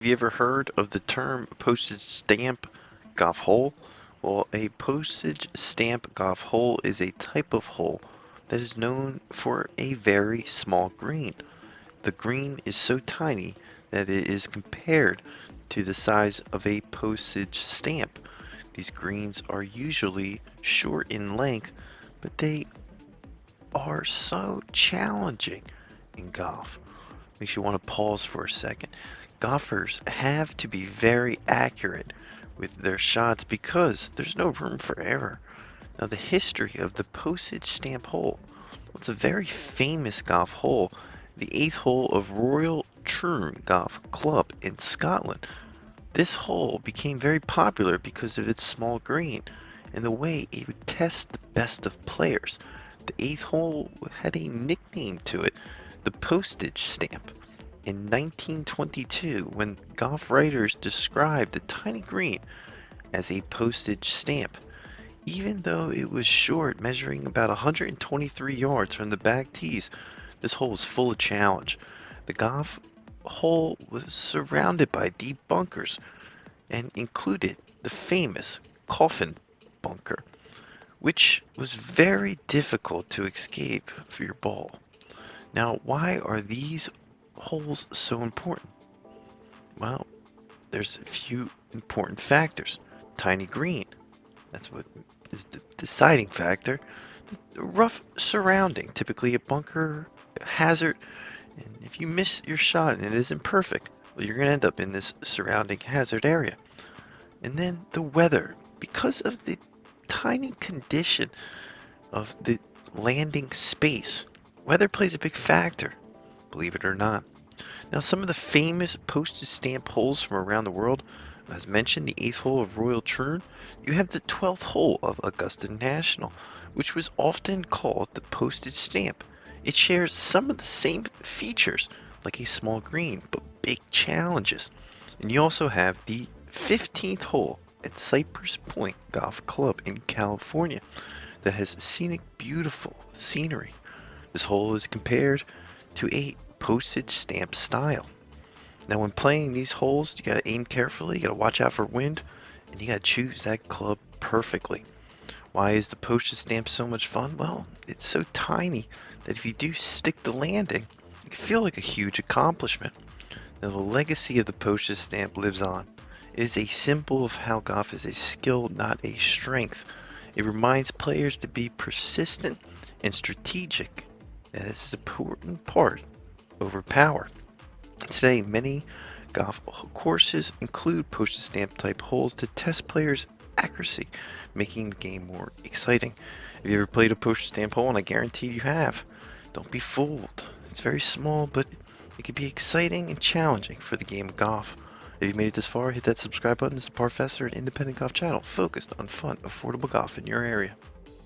Have you ever heard of the term postage stamp golf hole? Well, a postage stamp golf hole is a type of hole that is known for a very small green. The green is so tiny that it is compared to the size of a postage stamp. These greens are usually short in length, but they are so challenging in golf. Makes you want to pause for a second. Golfers have to be very accurate with their shots because there's no room for error. Now, the history of the postage stamp hole. Well, it's a very famous golf hole, the eighth hole of Royal Troon Golf Club in Scotland. This hole became very popular because of its small green and the way it would test the best of players. The eighth hole had a nickname to it, the postage stamp. In 1922, when golf writers described the tiny green as a postage stamp, even though it was short, measuring about 123 yards from the back tees, this hole was full of challenge. The golf hole was surrounded by deep bunkers and included the famous coffin bunker, which was very difficult to escape for your ball. Now, why are these holes so important? Well, there's a few important factors. Tiny green, that's what is the deciding factor. The rough surrounding, typically a bunker, a hazard, and if you miss your shot and it isn't perfect, well, you're going to end up in this surrounding hazard area. And then the weather, because of the tiny condition of the landing space, weather plays a big factor, believe it or not. Now, some of the famous postage stamp holes from around the world, as mentioned, the 8th hole of Royal Troon, you have the 12th hole of Augusta National, which was often called the postage stamp. It shares some of the same features, like a small green, but big challenges. And you also have the 15th hole at Cypress Point Golf Club in California that has scenic, beautiful scenery. This hole is compared to a postage stamp style. Now, when playing these holes, you gotta aim carefully, you gotta watch out for wind, and you gotta choose that club perfectly. Why is the postage stamp so much fun? Well, it's so tiny that if you do stick the landing, it can feel like a huge accomplishment. Now, the legacy of the postage stamp lives on. It is a symbol of how golf is a skill, not a strength. It reminds players to be persistent and strategic. And this is an important part over power. Today, many golf courses include postage stamp type holes to test players' accuracy, making the game more exciting. Have you ever played a postage stamp hole? And I guarantee you have. Don't be fooled. It's very small, but it can be exciting and challenging for the game of golf. If you made it this far, hit that subscribe button. This is Parfessor, an independent golf channel focused on fun, affordable golf in your area.